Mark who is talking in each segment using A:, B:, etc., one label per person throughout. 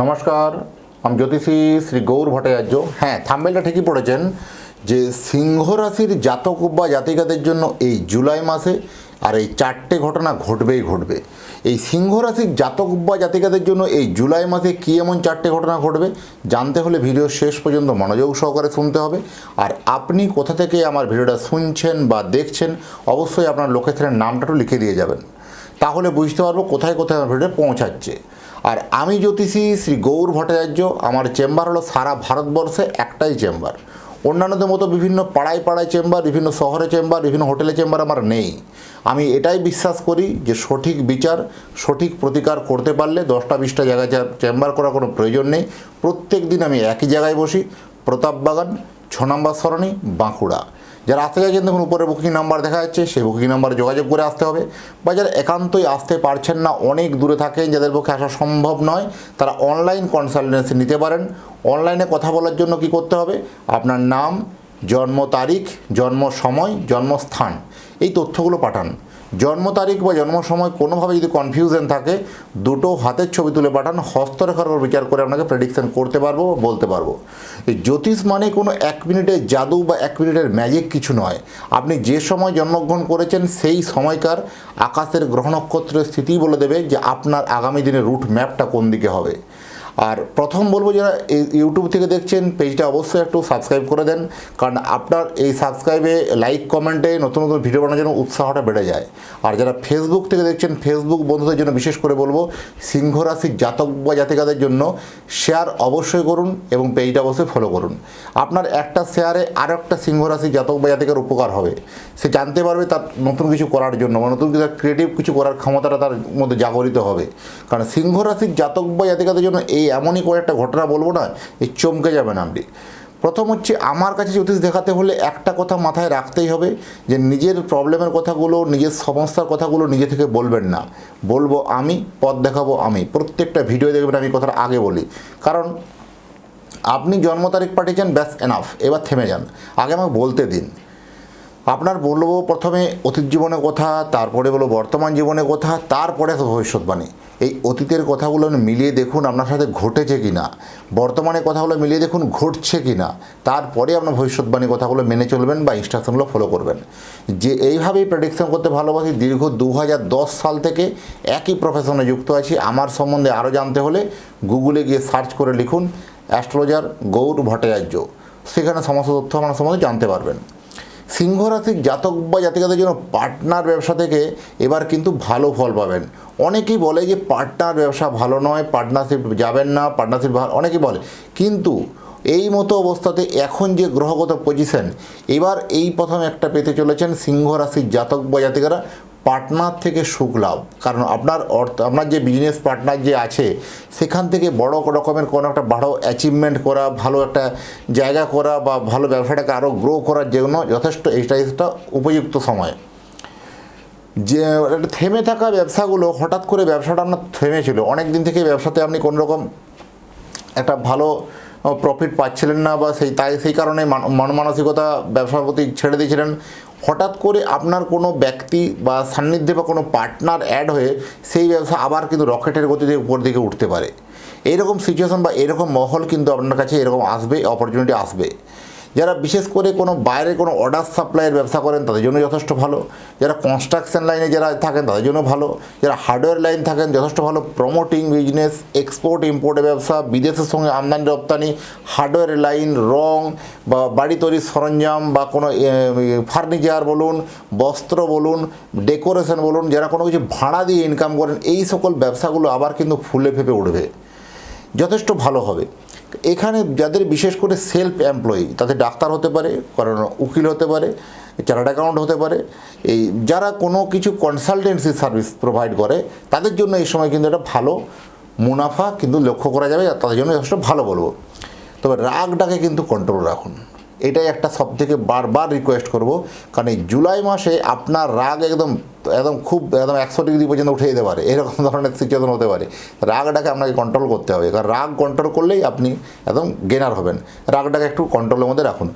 A: নমস্কার, আমি জ্যোতিষী শ্রী গৌর ভট্টাচার্য। হ্যাঁ, থাম্বনেলটা ঠিকই পড়েছেন যে সিংহ রাশির জাতক বা জাতিকাদের জন্য এই জুলাই মাসে আর এই চারটে ঘটনা ঘটবেই ঘটবে। এই সিংহ রাশির জাতক বা জাতিকাদের জন্য এই জুলাই মাসে কী এমন চারটে ঘটনা ঘটবে জানতে হলে ভিডিও শেষ পর্যন্ত মনোযোগ সহকারে শুনতে হবে। আর আপনি কোথা থেকে আমার ভিডিওটা শুনছেন বা দেখছেন অবশ্যই আপনার লোকেশনের নামটা একটু লিখে দিয়ে যাবেন, তাহলে বুঝতে পারবো কোথায় কোথায় আমার ভিডিও পৌঁছাচ্ছে। আর আমি জ্যোতিষী শ্রী গৌর ভট্টাচার্য, আমার চেম্বার হলো সারা ভারতবর্ষে একটাই চেম্বার। অন্যান্যদের মতো বিভিন্ন পাড়ায় পাড়ায় চেম্বার, বিভিন্ন শহরে চেম্বার, বিভিন্ন হোটেলে চেম্বার আমার নেই। আমি এটাই বিশ্বাস করি যে সঠিক বিচার, সঠিক প্রতিকার করতে পারলে 10টা-20টা জায়গায় চেম্বার করার কোনো প্রয়োজন নেই। প্রত্যেক দিন আমি একই জায়গায় বসি, প্রতাপবাগান, 6 নম্বর সরণি, বাঁকুড়া। যারা আসতে চাইছেন দেখুন উপরে বুকিং নাম্বার দেখা যাচ্ছে, সেই বুকিং নাম্বারে যোগাযোগ করে আসতে হবে। বা যারা একান্তই আসতে পারছেন না, অনেক দূরে থাকেন, যাদের পক্ষে আসা সম্ভব নয়, তারা অনলাইন কনসালটেন্সি নিতে পারেন। অনলাইনে কথা বলার জন্য কি করতে হবে? আপনার নাম, জন্ম তারিখ, জন্ম সময়, জন্মস্থান, এই তথ্যগুলো পাঠান। জন্ম তারিখ বা জন্ম সময় কোনোভাবে যদি কনফিউশন থাকে, দুটো হাতের ছবি তুলে পাঠান। হস্তরেখার উপর বিচার করে আপনাকে প্রেডিকশন করতে পারবো, বলতে পারবো। এই জ্যোতিষ মানে কোনো 1 মিনিটের জাদু বা 1 মিনিটের ম্যাজিক কিছু নয়। আপনি যে সময় জন্মগ্রহণ করেছেন সেই সময়কার আকাশের গ্রহ নক্ষত্রের স্থিতি বলে দেবে যে আপনার আগামী দিনের রুট ম্যাপটা কোন দিকে হবে। আর প্রথম বলবো, যারা এই ইউটিউব থেকে দেখছেন পেজটা অবশ্যই একটু সাবস্ক্রাইব করে দেন, কারণ আপনার এই সাবস্ক্রাইবে, লাইক, কমেন্টে নতুন নতুন ভিডিও বানানোর জন্য উৎসাহটা বেড়ে যায়। আর যারা ফেসবুক থেকে দেখছেন, ফেসবুক বন্ধুদের জন্য বিশেষ করে বলবো, সিংহ রাশির জাতক বা জাতিকাদের জন্য শেয়ার অবশ্যই করুন এবং পেজটা অবশ্যই ফলো করুন। আপনার একটা শেয়ারে আরও একটা সিংহ রাশির জাতক বা জাতিকার উপকার হবে। সে জানতে পারবে তার নতুন কিছু করার জন্য, বা নতুন কিছু ক্রিয়েটিভ কিছু করার ক্ষমতাটা তার মধ্যে জাগরিত হবে। কারণ সিংহ রাশির জাতক বা জাতিকাদের জন্য এই এমনই কয়েকটা ঘটনা বলবো না, এই চমকে যাবেন আপনি। প্রথম হচ্ছে, আমার কাছে জ্যোতিষ দেখাতে হলে একটা কথা মাথায় রাখতেই হবে যে নিজের প্রবলেমের কথাগুলো, নিজের সমস্যার কথাগুলো নিজে থেকে বলবেন না। বলবো আমি, পথ দেখাবো আমি। প্রত্যেকটা ভিডিও দেখবেন আমি কথাটা আগে বলি, কারণ আপনি জন্ম তারিখ পাঠিয়েছেন, ব্যাস এনাফ, এবার থেমে যান, আগে আমাকে বলতে দিন। আপনার বলবো প্রথমে অতীত জীবনের কথা, তারপরে বলবো বর্তমান জীবনের কথা, তারপরে ভবিষ্যৎবাণী। এই অতীতের কথাগুলো মিলিয়ে দেখুন আপনার সাথে ঘটেছে কি না, বর্তমানের কথাগুলো মিলিয়ে দেখুন ঘটছে কি না, তারপরে আপনার ভবিষ্যৎবাণী কথাগুলো মেনে চলবেন বা ইনস্ট্রাকশনগুলো ফলো করবেন। যে এইভাবেই প্রেডিকশন করতে ভালোবাসি, দীর্ঘ 2010 সাল থেকে একই প্রফেশনে যুক্ত আছি। আমার সম্বন্ধে আরও জানতে হলে গুগলে গিয়ে সার্চ করে লিখুন অ্যাস্ট্রোলজার গৌর ভট্টাচার্য, সেখানে সমস্ত তথ্য আপনার সম্বন্ধে জানতে পারবেন। সিংহ রাশির জাতক বা জাতিকাদের জন্য পার্টনার ব্যবসা থেকে এবার কিন্তু ভালো ফল পাবেন। অনেকেই বলে যে পার্টনার ব্যবসা ভালো নয়, পার্টনারশিপ যাবেন না, পার্টনারশিপ ভালো, অনেকেই বলে। কিন্তু এই মতো অবস্থাতে এখন যে গ্রহগত পজিশন, এবার এই প্রথম একটা পেতে চলেছেন সিংহ রাশির জাতক বা জাতিকারা, পার্টনার থেকে সুখ লাভ। কারণ আপনার যে বিজনেস পার্টনার যে আছে, সেখান থেকে বড় রকমের কোনো একটা বড় অ্যাচিভমেন্ট করা, ভালো একটা জায়গা করা বা ভালো ব্যবসাটাকে আরও গ্রো করার জন্য যথেষ্ট এইটাই একটা উপযুক্ত সময়। যে থেমে থাকা ব্যবসাগুলো, হঠাৎ করে ব্যবসাটা আপনার থেমেছিল, অনেক দিন থেকে ব্যবসাতে আপনি কোনো রকম একটা ভালো প্রফিট পাচ্ছিলেন না, বা সেই কারণে মন মানসিকতা ব্যবসার প্রতি ছেড়ে দিয়েছিলেন। হঠাৎ করে আপনার কোনো ব্যক্তি বা সান্নিধ্যে বা কোনো পার্টনার অ্যাড হয়ে সেই ব্যবসা আবার কিন্তু রকেটের গতিতে উপর দিকে উঠতে পারে। এইরকম সিচুয়েশন বা এরকম মহল কিন্তু আপনার কাছে এরকম আসবে, অপরচুনিটি আসবে। যারা বিশেষ করে কোনো বাইরে কোনো অর্ডার সাপ্লাইয়ের ব্যবসা করেন তাদের জন্য যথেষ্ট ভালো। যারা কনস্ট্রাকশন লাইনে যারা থাকেন তাদের জন্য ভালো। যারা হার্ডওয়্যার লাইন থাকেন যথেষ্ট ভালো। প্রমোটিং বিজনেস, এক্সপোর্ট ইম্পোর্টের ব্যবসা, বিদেশের সঙ্গে আমদানি রপ্তানি, হার্ডওয়্যার লাইন, রং বা বাড়ি তৈরির সরঞ্জাম বা কোনো ফার্নিচার বলুন, বস্ত্র বলুন, ডেকোরেশন বলুন, যারা কোনো কিছু ভাড়া দিয়ে ইনকাম করেন, এই সকল ব্যবসাগুলো আবার কিন্তু ফুলে ফেঁপে উঠবে, যথেষ্ট ভালো হবে। এখানে যাদের বিশেষ করে সেলফ এমপ্লয়ি, তাদের ডাক্তার হতে পারে, কারণ উকিল হতে পারে, চার্টার্ড অ্যাকাউন্ট হতে পারে, এই যারা কোনো কিছু কনসালটেন্সি সার্ভিস প্রোভাইড করে, তাদের জন্য এই সময় কিন্তু একটা ভালো মুনাফা কিন্তু লক্ষ্য করা যাবে, তাদের জন্য যথেষ্ট ভালো বলবো। তবে রাগটাকে কিন্তু কন্ট্রোল রাখুন, এটাই একটা সবথেকে বারবার রিকোয়েস্ট করব। কারণ এই জুলাই মাসে আপনার রাগ একদম একদম খুব একদম 100 ডিগ্রি পর্যন্ত উঠে যেতে পারে, এরকম ধরনের সিচুয়েশন হতে পারে। রাগটাকে আপনাকে কন্ট্রোল করতে হবে, কারণ রাগ কন্ট্রোল করলেই আপনি একদম গেনার হবেন। রাগটাকে একটু কন্ট্রোলের মধ্যে রাখুন,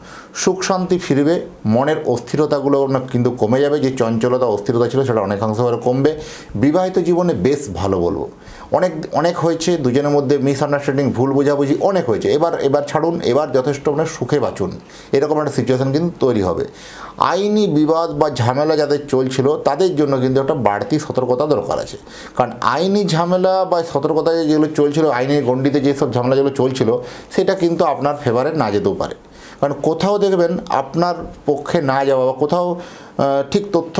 A: সুখ শান্তি ফিরবে, মনের অস্থিরতাগুলো কিন্তু কমে যাবে, যে চঞ্চলতা অস্থিরতা ছিল সেটা অনেকাংশভাবে কমবে। বিবাহিত জীবনে বেশ ভালো বলবো, অনেক হয়েছে দুজনের মধ্যে মিসআন্ডারস্ট্যান্ডিং, ভুল বোঝাবুঝি অনেক হয়েছে, এবার ছাড়ুন, এবার যথেষ্ট আপনার সুখে বাঁচুন, এরকম একটা সিচুয়েশান কিন্তু তৈরি হবে। আইনি বিবাদ বা ঝামেলা যাদের চলছিল তাদের জন্য কিন্তু একটা বাড়তি সতর্কতা দরকার আছে, কারণ আইনি ঝামেলা বা সতর্কতা যেগুলো চলছিল, আইনের গণ্ডিতে যেসব ঝামেলা যেগুলো চলছিল সেটা কিন্তু আপনার ফেভারে না যেতেও পারে। কারণ কোথাও দেখবেন আপনার পক্ষে না যাওয়া বা কোথাও ঠিক তথ্য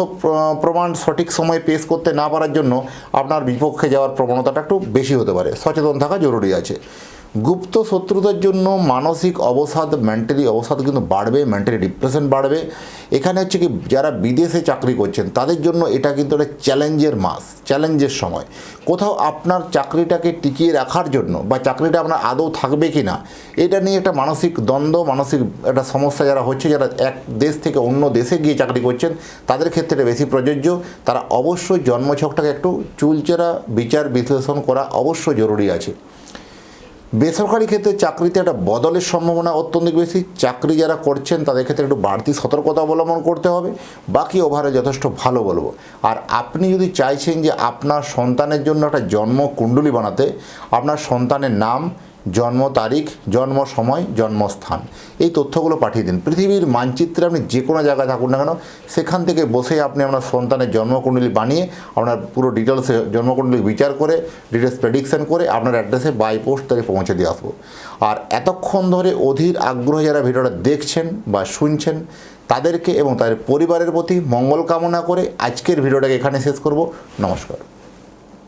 A: প্রমাণ সঠিক সময়ে পেশ করতে না পারার জন্য আপনার বিপক্ষে যাওয়ার প্রবণতাটা একটু বেশি হতে পারে, সচেতন থাকা জরুরি আছে। গুপ্ত শত্রুতার জন্য মানসিক অবসাদ, মেন্টালি অবসাদ কিন্তু বাড়বে, মেন্টালি ডিপ্রেশন বাড়বে। এখানে হচ্ছে কি যারা বিদেশে চাকরি করছেন তাদের জন্য এটা কিন্তু একটা চ্যালেঞ্জের মাস, চ্যালেঞ্জের সময়। কোথাও আপনার চাকরিটাকে টিকিয়ে রাখার জন্য বা চাকরিটা আপনার আদৌ থাকবে কি না এটা নিয়ে একটা মানসিক দ্বন্দ্ব, মানসিক একটা সমস্যা যারা হচ্ছে, যারা এক দেশ থেকে অন্য দেশে গিয়ে চাকরি করছেন তাদের ক্ষেত্রে এটা বেশি প্রযোজ্য। তারা অবশ্যই জন্মছকটাকে একটু চুলচেরা বিচার বিশ্লেষণ করা অবশ্যই জরুরি আছে। বেসরকারি ক্ষেত্রে চাকরিতে একটা বদলের সম্ভাবনা অত্যন্ত বেশি, চাকরি যারা করছেন তাদের ক্ষেত্রে একটু বাড়তি সতর্কতা অবলম্বন করতে হবে। বাকি ওভারে যথেষ্ট ভালো বলবো। আর আপনি যদি চাইছেন যে আপনার সন্তানের জন্য একটা জন্মকুণ্ডলী বানাতে, আপনার সন্তানের নাম, জন্ম তারিখ, জন্ম সময়, জন্মস্থান এই তথ্যগুলো পাঠিয়ে দিন। পৃথিবীর মানচিত্রে আপনি যে কোনো জায়গায় থাকুন না কেন সেখান থেকে বসে আপনি আপনার সন্তানের জন্মকুণ্ডলী বানিয়ে আপনার পুরো ডিটেলসে জন্মকুণ্ডলী বিচার করে ডিটেলস প্রেডিকশন করে আপনার অ্যাড্রেসে বাই পোস্ট তাকে পৌঁছে দিয়ে আসবো। আর এতক্ষণ ধরে অধীর আগ্রহে যারা ভিডিওটা দেখছেন বা শুনছেন তাদেরকে এবং তাদের পরিবারের প্রতি মঙ্গল কামনা করে আজকের ভিডিওটাকে এখানে শেষ করব। নমস্কার।